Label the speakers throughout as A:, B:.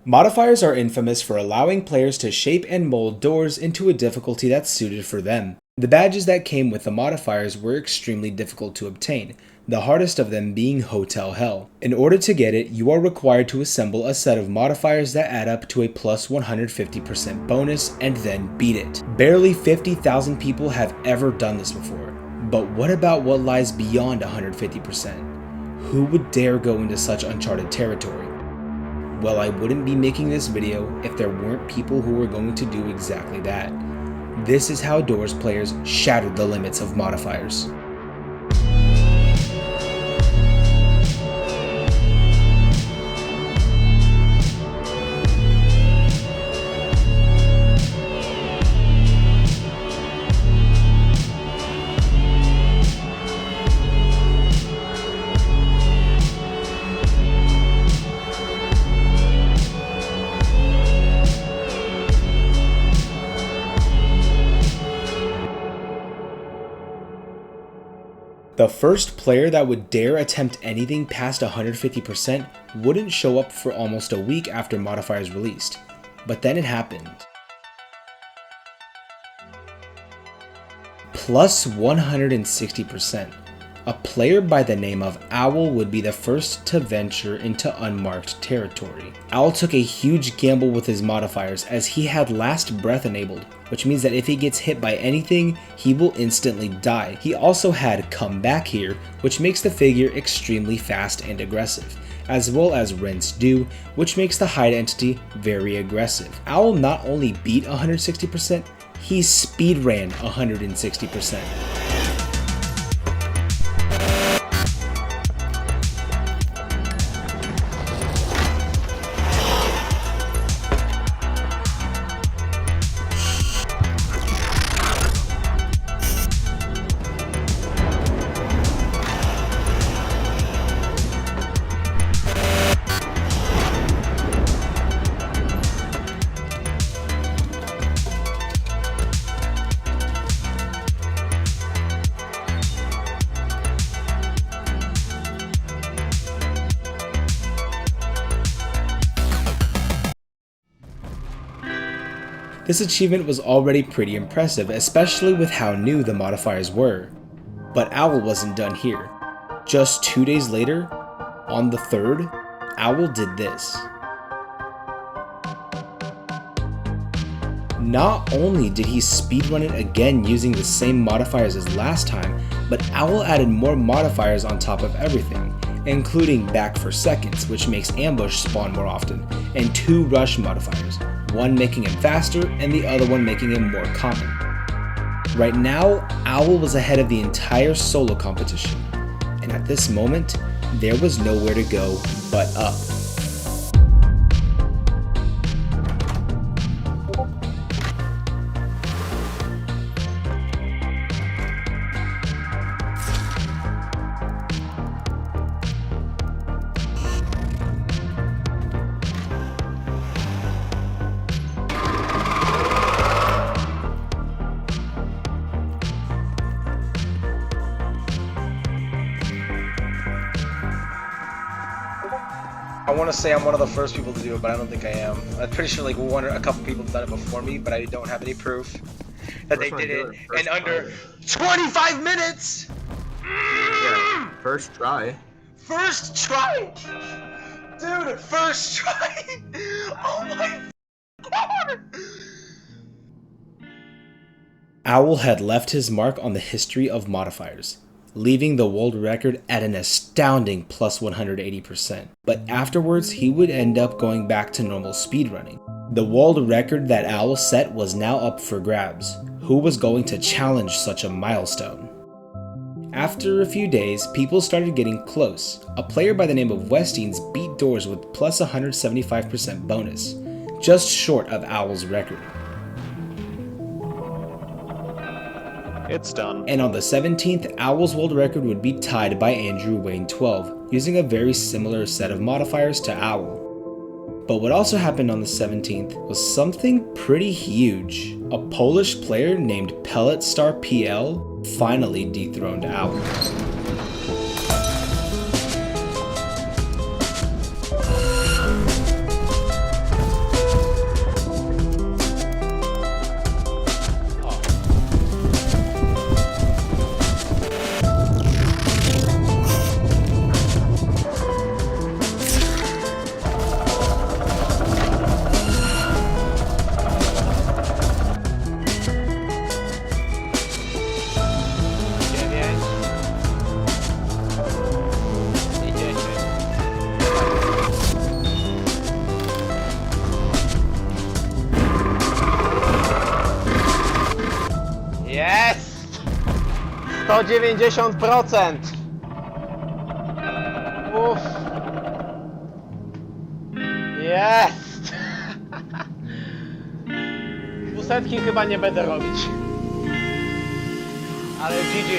A: Modifiers are infamous for allowing players to shape and mold doors into a difficulty that's suited for them. The badges that came with the modifiers were extremely difficult to obtain, the hardest of them being Hotel Hell. In order to get it, you are required to assemble a set of modifiers that add up to a plus 150% bonus and then beat it. Barely 50,000 people have ever done this before, but what about what lies beyond 150%? Who would dare go into such uncharted territory? Well, I wouldn't be making this video if there weren't people who were going to do exactly that. This is how Doors players shattered the limits of modifiers. The first player that would dare attempt anything past 150% wouldn't show up for almost a week after modifiers released, but then it happened. Plus 160%. A player by the name of Owl would be the first to venture into unmarked territory. Owl took a huge gamble with his modifiers as he had Last Breath enabled, which means that if he gets hit by anything, he will instantly die. He also had Come Back here, which makes the figure extremely fast and aggressive, as well as Rinse Do, which makes the hide entity very aggressive. Owl not only beat 160%, he speedran 160%. This achievement was already pretty impressive, especially with how new the modifiers were. But Owl wasn't done here. Just 2 days later, on the 3rd, Owl did this. Not only did he speedrun it again using the same modifiers as last time, but Owl added more modifiers on top of everything, including Back for Seconds, which makes ambush spawn more often, and 2 rush modifiers, one making him faster and the other one making him more common. Right now, Owl was ahead of the entire solo competition, and at this moment, there was nowhere to go but up.
B: I want to say I'm one of the first people to do it, but I don't think I am. I'm pretty sure like a couple people have done it before me, but I don't have any proof that they did it in under 25 minutes!
C: Yeah, first try.
B: First try! Dude, first try! Oh my god!
A: Owl had left his mark on the history of modifiers, leaving the world record at an astounding plus 180%. But afterwards, he would end up going back to normal speedrunning. The world record that Owl set was now up for grabs. Who was going to challenge such a milestone? After a few days, people started getting close. A player by the name of Westines beat Doors with plus 175% bonus, just short of Owl's record.
D: It's done.
A: And on the 17th, Owl's world record would be tied by Andrew Wayne 12, using a very similar set of modifiers to Owl. But what also happened on the 17th was something pretty huge. A Polish player named Pellet Star PL finally dethroned Owl.
E: 190%! Uff! Jest! 200 chyba nie będę robić. Ale GG.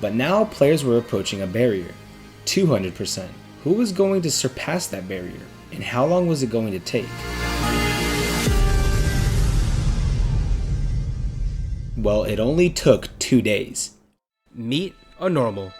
A: But now players were approaching a barrier. 200%. Who was going to surpass that barrier? And how long was it going to take? Well, it only took 2 days. Meet a normal.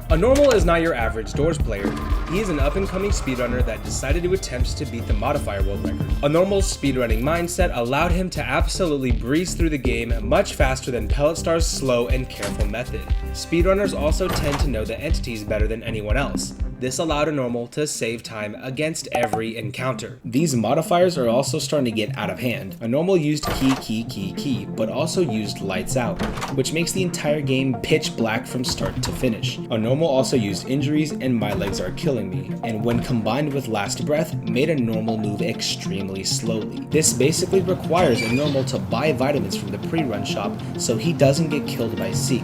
A: A normal is not your average Doors player. He is an up-and-coming speedrunner that decided to attempt to beat the Modifier world record. A normal's speedrunning mindset allowed him to absolutely breeze through the game much faster than Pelletstar's slow and careful method. Speedrunners also tend to know the entities better than anyone else. This allowed a normal to save time against every encounter. These modifiers are also starting to get out of hand. A normal used key, but also used lights out, which makes the entire game pitch black from start to finish. A normal also used injuries and my legs are killing me, and when combined with last breath, made a normal move extremely slowly. This basically requires a normal to buy vitamins from the pre-run shop so he doesn't get killed by Seek.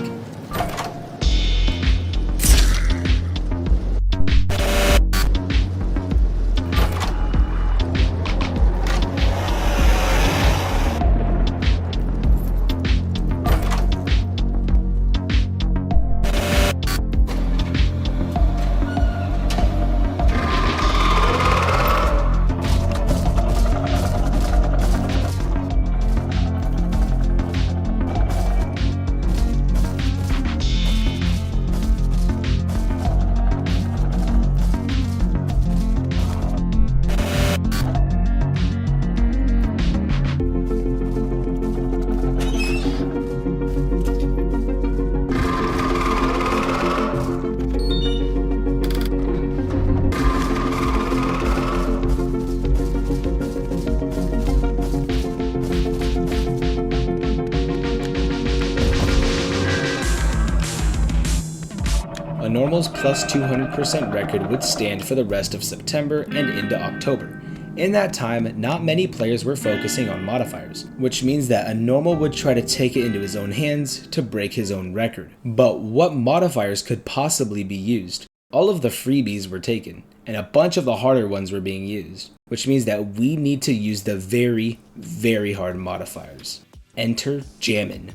A: A normal's plus 200% record would stand for the rest of September and into October. In that time, not many players were focusing on modifiers, which means that a normal would try to take it into his own hands to break his own record. But what modifiers could possibly be used? All of the freebies were taken, and a bunch of the harder ones were being used, which means that we need to use the very, very hard modifiers. Enter Jammin'.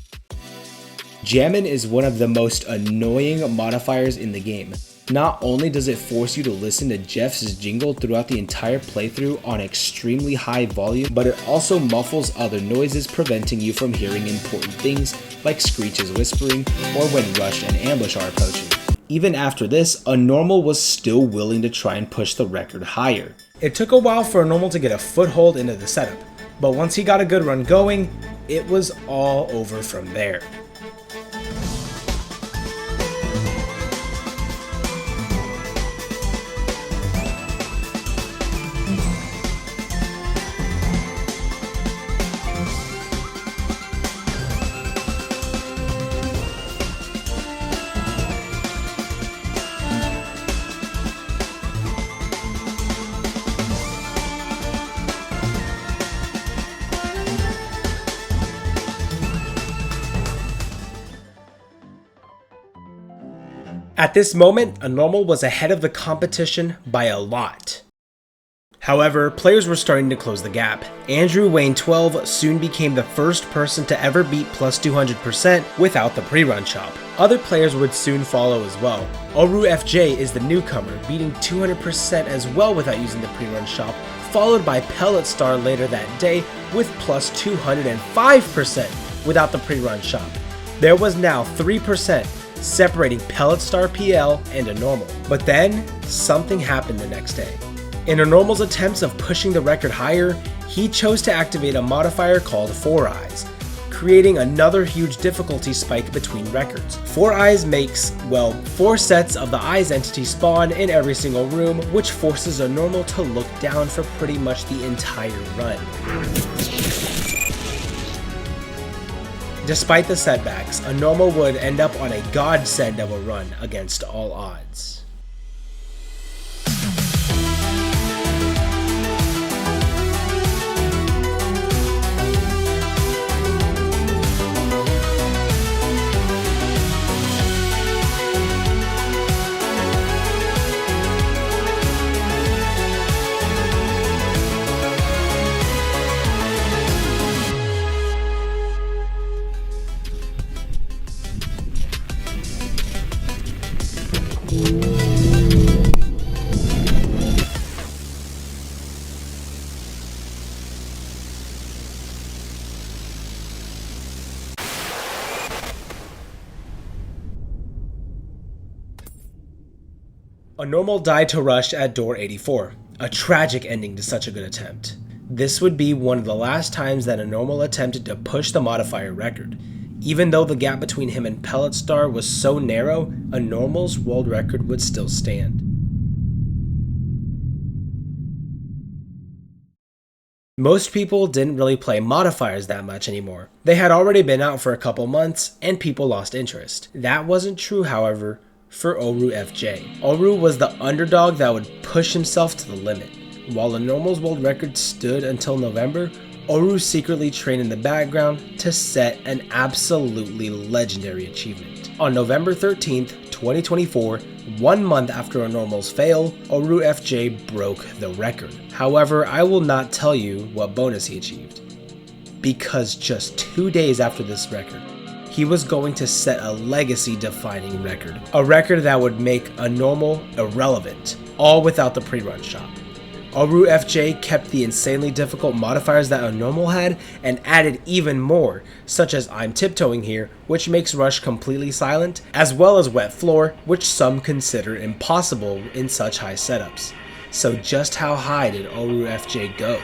A: Jammin' is one of the most annoying modifiers in the game. Not only does it force you to listen to Jeff's jingle throughout the entire playthrough on extremely high volume, but it also muffles other noises, preventing you from hearing important things like Screech's whispering or when Rush and Ambush are approaching. Even after this, a normal was still willing to try and push the record higher. It took a while for a normal to get a foothold into the setup, but once he got a good run going, it was all over from there. At this moment, a normal was ahead of the competition by a lot. However, players were starting to close the gap. Andrew Wayne 12 soon became the first person to ever beat plus 200% without the pre-run shop. Other players would soon follow as well. Oru FJ is the newcomer, beating 200% as well without using the pre-run shop, followed by Pelletstar later that day with plus 205% without the pre-run shop. There was now 3% separating Pelletstar PL and a normal. But then, something happened the next day. In a normal's attempts of pushing the record higher, he chose to activate a modifier called 4 Eyes, creating another huge difficulty spike between records. 4 Eyes makes, well, 4 sets of the Eyes entity spawn in every single room, which forces a normal to look down for pretty much the entire run. Despite the setbacks, a normal would end up on a godsend of a run against all odds. A normal died to rush at door 84, a tragic ending to such a good attempt. This would be one of the last times that a normal attempted to push the modifier record. Even though the gap between him and Pellet Star was so narrow, a normal's world record would still stand. Most people didn't really play modifiers that much anymore. They had already been out for a couple months, and people lost interest. That wasn't true, however, for Oru FJ. Oru was the underdog that would push himself to the limit. While the normal's world record stood until November, Oru secretly trained in the background to set an absolutely legendary achievement. On November 13th, 2024, 1 month after a normal's fail, Oru FJ broke the record. However, I will not tell you what bonus he achieved, because just 2 days after this record, he was going to set a legacy-defining record. A record that would make a normal irrelevant, all without the pre-run shop. Oru FJ kept the insanely difficult modifiers that a normal had and added even more, such as I'm tiptoeing here, which makes rush completely silent, as well as wet floor, which some consider impossible in such high setups. So just how high did Oru FJ go?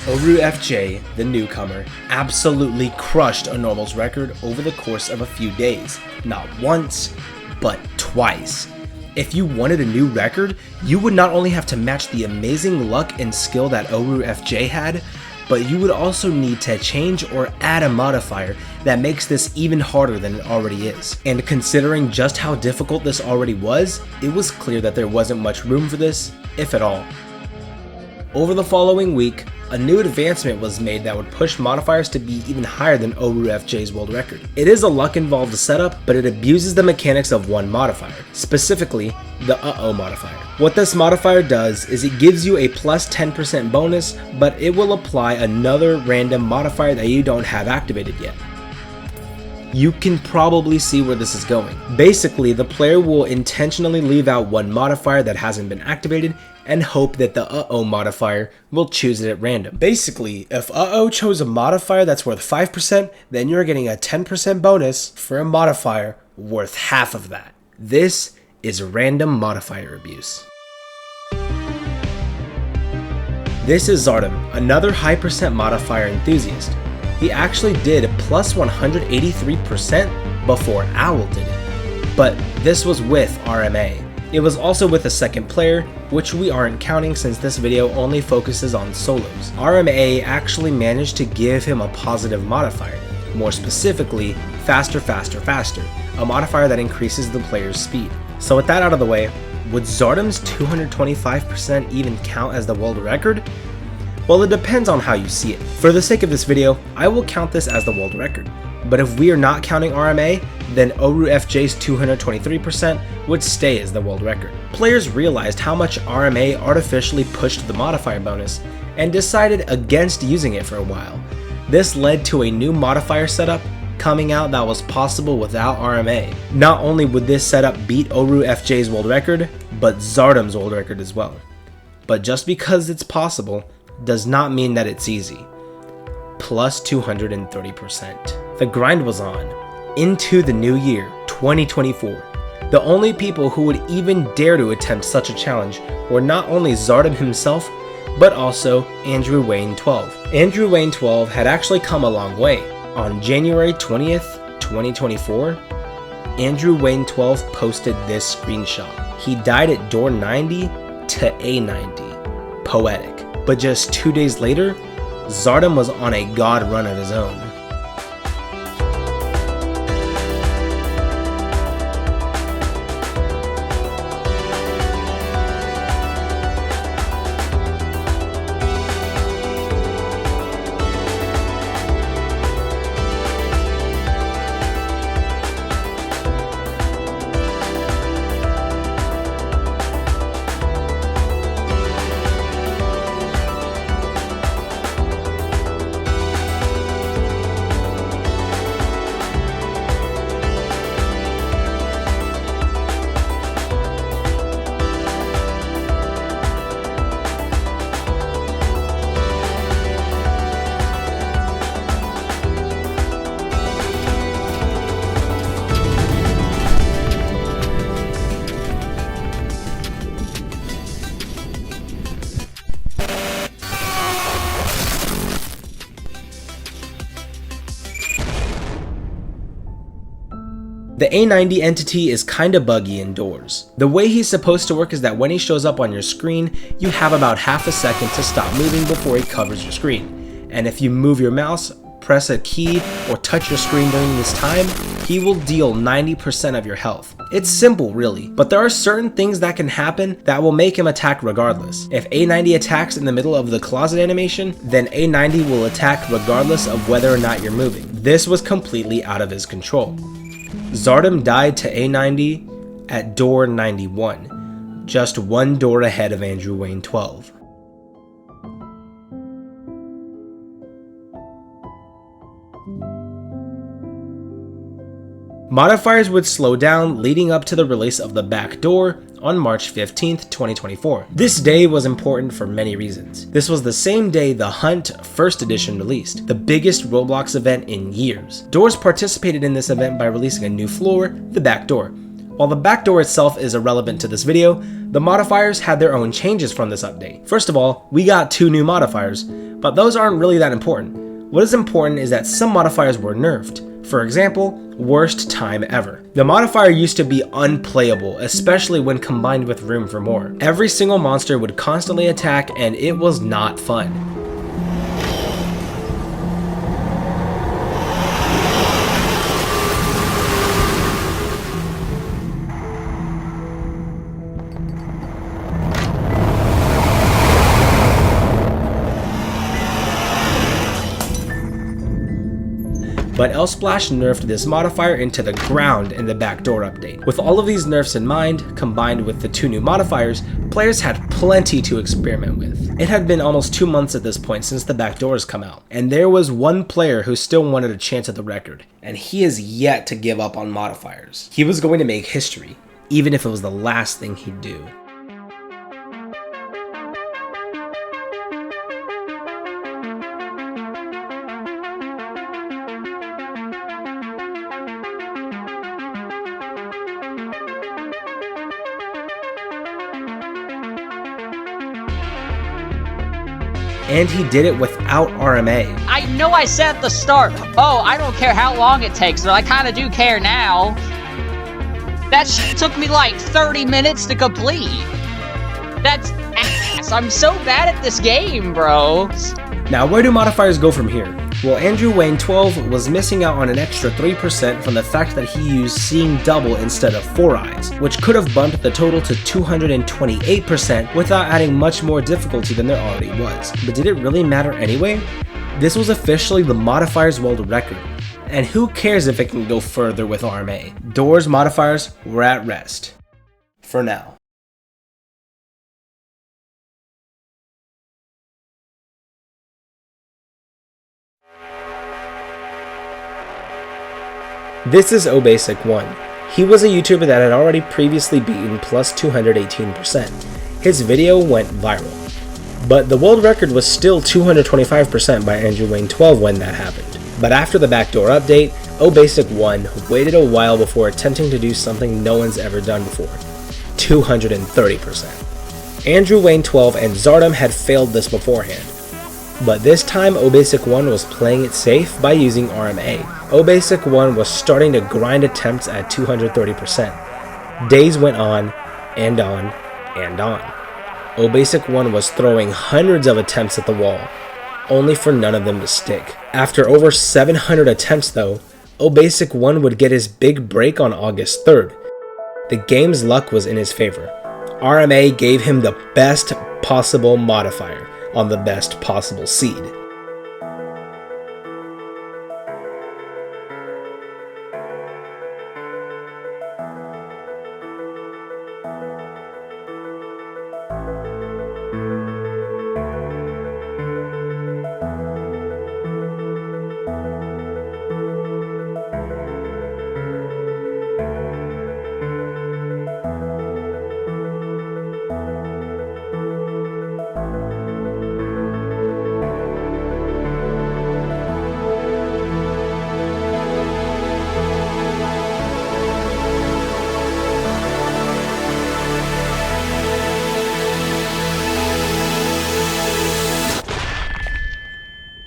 A: Oru FJ, the newcomer, absolutely crushed a normal's record over the course of a few days. Not once, but twice. If you wanted a new record, you would not only have to match the amazing luck and skill that Oru FJ had, but you would also need to change or add a modifier that makes this even harder than it already is. And considering just how difficult this already was, it was clear that there wasn't much room for this, if at all. Over the following week, a new advancement was made that would push modifiers to be even higher than Oru FJ's world record. It is a luck-involved setup, but it abuses the mechanics of one modifier, specifically the uh-oh modifier. What this modifier does is it gives you a plus 10% bonus, but it will apply another random modifier that you don't have activated yet. You can probably see where this is going. Basically, the player will intentionally leave out one modifier that hasn't been activated and hope that the uh-oh modifier will choose it at random. Basically, if uh-oh chose a modifier that's worth 5%, then you're getting a 10% bonus for a modifier worth half of that. This is random modifier abuse. This is Zardom, another high percent modifier enthusiast. He actually did plus 183% before Owl did it, but this was with RMA. It was also with a second player, which we aren't counting since this video only focuses on solos. RMA actually managed to give him a positive modifier, more specifically, faster, faster, faster, a modifier that increases the player's speed. So with that out of the way, would Zardom's 225% even count as the world record? Well, it depends on how you see it. For the sake of this video, I will count this as the world record. But if we are not counting RMA, then Oru FJ's 223% would stay as the world record. Players realized how much RMA artificially pushed the modifier bonus, and decided against using it for a while. This led to a new modifier setup coming out that was possible without RMA. Not only would this setup beat Oru FJ's world record, but Zardom's world record as well. But just because it's possible, does not mean that it's easy. Plus 230%. The grind was on. Into the new year, 2024. The only people who would even dare to attempt such a challenge were not only Zardom himself, but also Andrew Wayne 12. Andrew Wayne 12 had actually come a long way. On January 20th, 2024, Andrew Wayne 12 posted this screenshot. He died at door 90 to A90. Poetic. But just 2 days later, Zardom was on a god run of his own. The A90 entity is kinda buggy indoors. The way he's supposed to work is that when he shows up on your screen, you have about half a second to stop moving before he covers your screen. And if you move your mouse, press a key, or touch your screen during this time, he will deal 90% of your health. It's simple really, but there are certain things that can happen that will make him attack regardless. If A90 attacks in the middle of the closet animation, then A90 will attack regardless of whether or not you're moving. This was completely out of his control. Zardom died to A90 at door 91, just one door ahead of Andrew Wayne 12. Modifiers would slow down leading up to the release of the back door on March 15th, 2024. This day was important for many reasons. This was the same day the Hunt First Edition released, the biggest Roblox event in years. Doors participated in this event by releasing a new floor, the back door. While the back door itself is irrelevant to this video, the modifiers had their own changes from this update. First of all, we got 2 new modifiers, but those aren't really that important. What is important is that some modifiers were nerfed. For example, worst time ever. The modifier used to be unplayable, especially when combined with room for more. Every single monster would constantly attack and it was not fun. But Elsplash nerfed this modifier into the ground in the backdoor update. With all of these nerfs in mind, combined with the 2 new modifiers, players had plenty to experiment with. It had been almost 2 months at this point since the backdoors come out, and there was one player who still wanted a chance at the record, and he is yet to give up on modifiers. He was going to make history, even if it was the last thing he'd do. And he did it without RMA.
F: I know I said at the start, oh, I don't care how long it takes, but I kinda do care now. That shit took me like 30 minutes to complete. That's ass. I'm so bad at this game, bro.
A: Now, where do modifiers go from here? Well, Andrew Wayne 12 was missing out on an extra 3% from the fact that he used Seeing Double instead of 4 Eyes, which could have bumped the total to 228% without adding much more difficulty than there already was. But did it really matter anyway? This was officially the modifiers world record, and who cares if it can go further with RMA? Doors modifiers were at rest. For now. This is OBasic1. He was a YouTuber that had already previously beaten plus 218%. His video went viral. But the world record was still 225% by Andrew Wayne 12 when that happened. But after the backdoor update, OBasic1 waited a while before attempting to do something no one's ever done before, 230%. Andrew Wayne 12 and Zardom had failed this beforehand, but this time OBasic1 was playing it safe by using RMA. OBasic1 was starting to grind attempts at 230%. Days went on, and on, and on. OBasic1 was throwing hundreds of attempts at the wall, only for none of them to stick. After over 700 attempts though, OBasic1 would get his big break on August 3rd. The game's luck was in his favor. RMA gave him the best possible modifier on the best possible seed.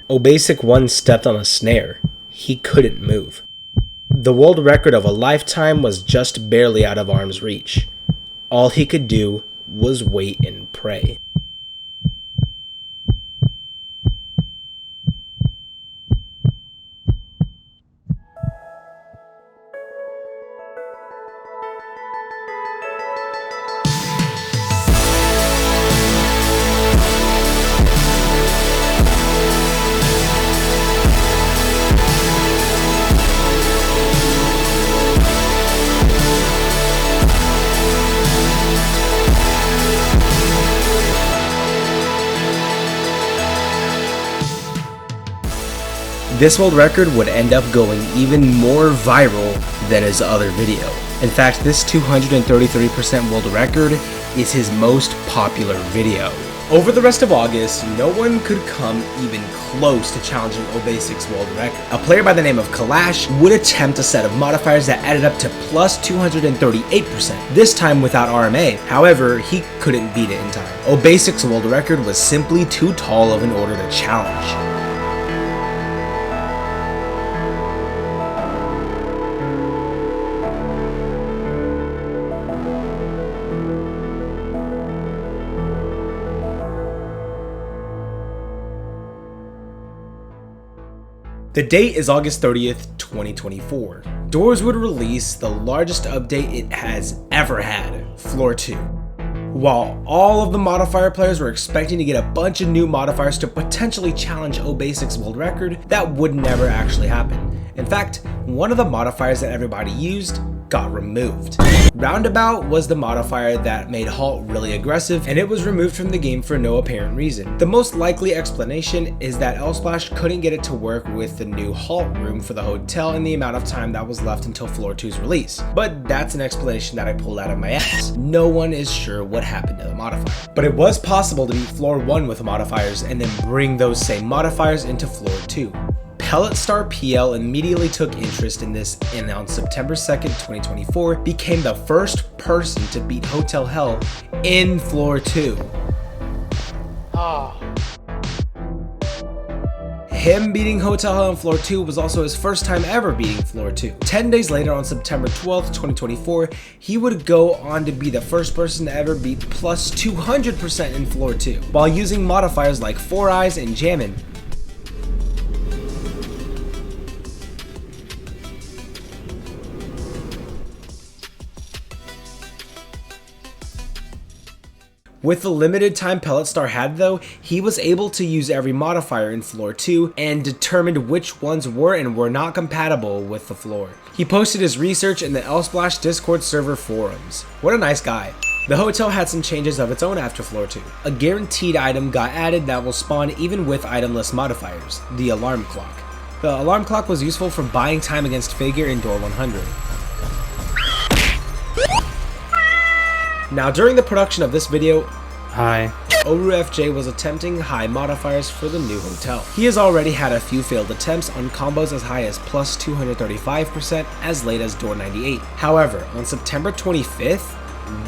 A: OBasic1 stepped on a snare. He couldn't move. The world record of a lifetime was just barely out of arm's reach. All he could do was wait and pray. This world record would end up going even more viral than his other video. In fact, this 233% world record is his most popular video. Over the rest of August, no one could come even close to challenging OBasic's world record. A player by the name of Kalash would attempt a set of modifiers that added up to plus 238%, this time without RMA. However, he couldn't beat it in time. OBasic's world record was simply too tall of an order to challenge. The date is August 30th, 2024. Doors would release the largest update it has ever had, Floor 2. While all of the modifier players were expecting to get a bunch of new modifiers to potentially challenge OBasic's world record, that would never actually happen. In fact, one of the modifiers that everybody used got removed. Roundabout was the modifier that made Halt really aggressive, and it was removed from the game for no apparent reason. The most likely explanation is that L-Splash couldn't get it to work with the new Halt room for the hotel in the amount of time that was left until Floor 2's release. But that's an explanation that I pulled out of my ass. No one is sure what happened to the modifier. But it was possible to beat Floor 1 with modifiers and then bring those same modifiers into Floor 2. Pelletstar PL immediately took interest in this and on September 2nd, 2024, became the first person to beat Hotel Hell in Floor 2. Him beating Hotel Hell in Floor 2 was also his first time ever beating Floor 2. 10 days later, on September 12th, 2024, he would go on to be the first person to ever beat plus 200% in Floor 2, while using modifiers like 4 Eyes and Jammin'. With the limited time Pelletstar had though, he was able to use every modifier in Floor 2 and determined which ones were and were not compatible with the floor. He posted his research in the L-Splash Discord server forums. What a nice guy. The hotel had some changes of its own after Floor 2. A guaranteed item got added that will spawn even with itemless modifiers, the alarm clock. The alarm clock was useful for buying time against Figure in Door 100. Now during the production of this video, OruFJ was attempting high modifiers for the new hotel. He has already had a few failed attempts on combos as high as plus 235% as late as door 98. However, on September 25th,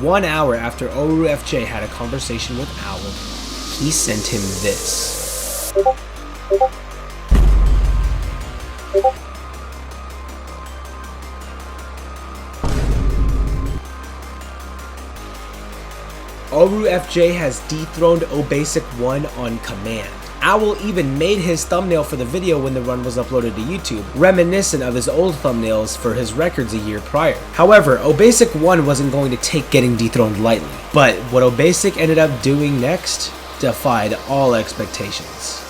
A: 1 hour after OruFJ had a conversation with Owl, he sent him this. OruFJ has dethroned OBasic1 on command. Owl even made his thumbnail for the video when the run was uploaded to YouTube, reminiscent of his old thumbnails for his records a year prior. However, OBasic1 wasn't going to take getting dethroned lightly, but what OBasic ended up doing next defied all expectations.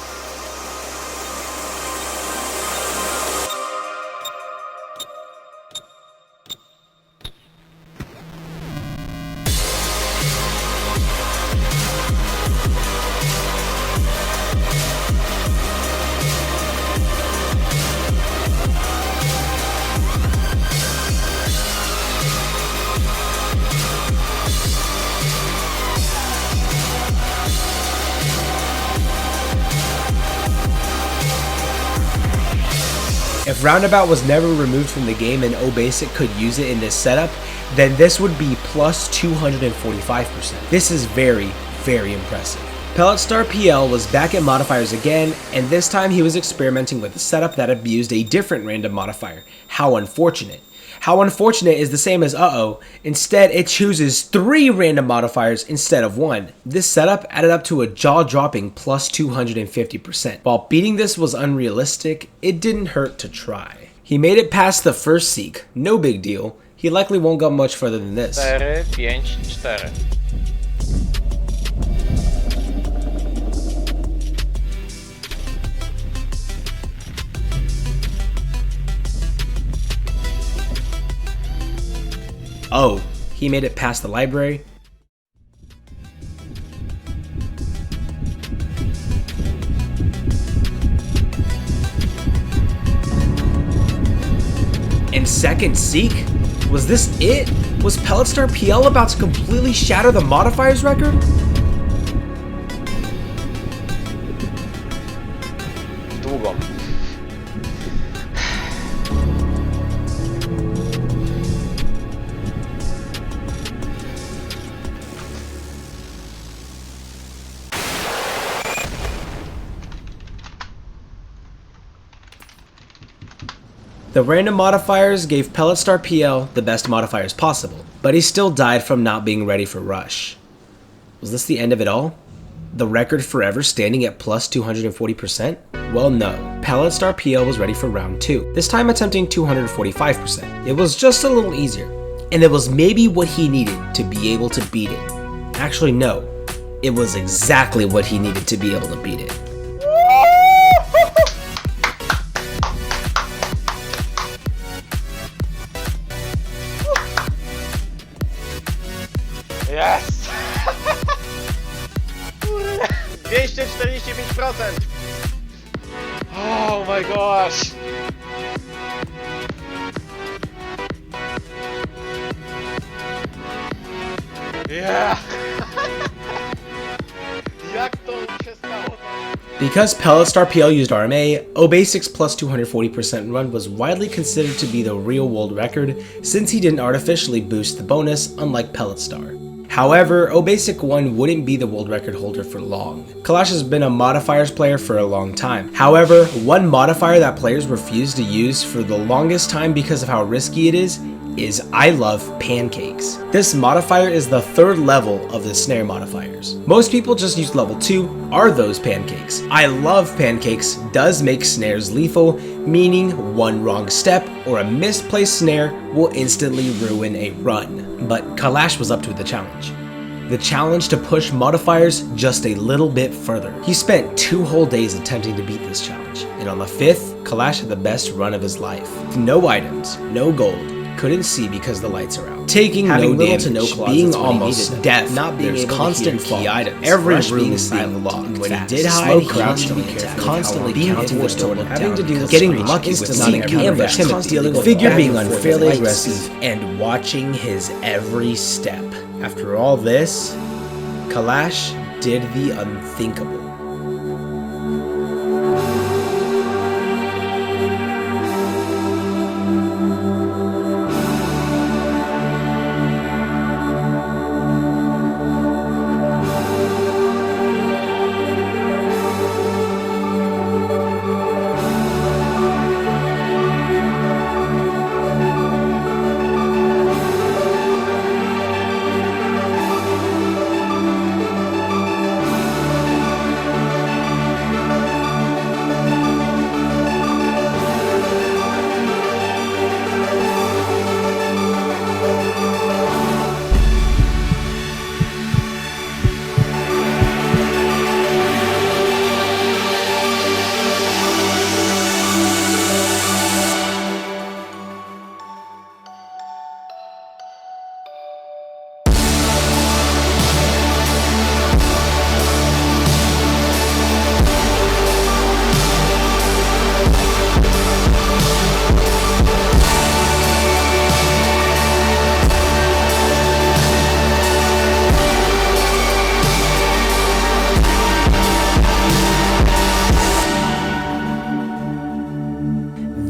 A: If Roundabout was never removed from the game and OBasic could use it in this setup, then this would be plus 245%. This is very, very impressive. Pelletstar PL was back at modifiers again, and this time he was experimenting with a setup that abused a different random modifier. How unfortunate. How unfortunate is the same as uh-oh. Instead, it chooses 3 random modifiers instead of 1. This setup added up to a jaw-dropping plus 250%. While beating this was unrealistic, it didn't hurt to try. He made it past the first seek, no big deal. He likely won't go much further than this.
E: 4, 5, 4.
A: Oh, he made it past the library? And second seek? Was this it? Was Pelletstar PL about to completely shatter the modifiers record?
E: Długo.
A: The random modifiers gave Pelletstar PL the best modifiers possible, but he still died from not being ready for Rush. Was this the end of it all? The record forever standing at plus 240%? Well, no. Pelletstar PL was ready for round 2, this time attempting 245%. It was just a little easier, and it was maybe what he needed to be able to beat it. Actually, no. It was exactly what he needed to be able to beat it.
E: Yes! 245%! Oh my gosh! Yeah! Jak to się stało?
A: Because Pelletstar PL used RMA, OBasic's plus 240% run was widely considered to be the real world record since he didn't artificially boost the bonus, unlike Pelletstar. However, OBasic1 wouldn't be the world record holder for long. Kalash has been a modifiers player for a long time. However, one modifier that players refuse to use for the longest time because of how risky it is I love pancakes. This modifier is the 3rd level of the snare modifiers. Most people just use level 2, are those pancakes. I love pancakes does make snares lethal, meaning one wrong step or a misplaced snare will instantly ruin a run. But Kalash was up to the challenge. The challenge to push modifiers just a little bit further. He spent 2 whole days attempting to beat this challenge, and on the 5th, Kalash had the best run of his life. No items, no gold, couldn't see because the lights are out. Taking no damage, to no being almost deaf, not being able constant to hear key items, every room is being locked. When he did hide, he constantly being forced to look having to do getting lucky with not encountering timidity, figure being unfairly aggressive, and watching his every step. After all this, Kalash did the unthinkable.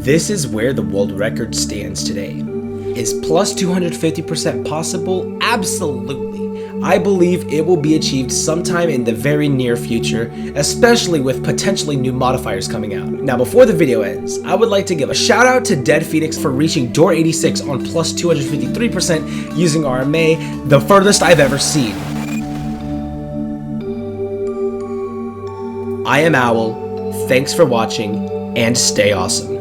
A: This is where the world record stands today. Is plus 250% possible? Absolutely. I believe it will be achieved sometime in the very near future, especially with potentially new modifiers coming out. Now before the video ends, I would like to give a shout out to Dead Phoenix for reaching door 86 on plus 253% using RMA, the furthest I've ever seen. I am Owl, thanks for watching, and stay awesome.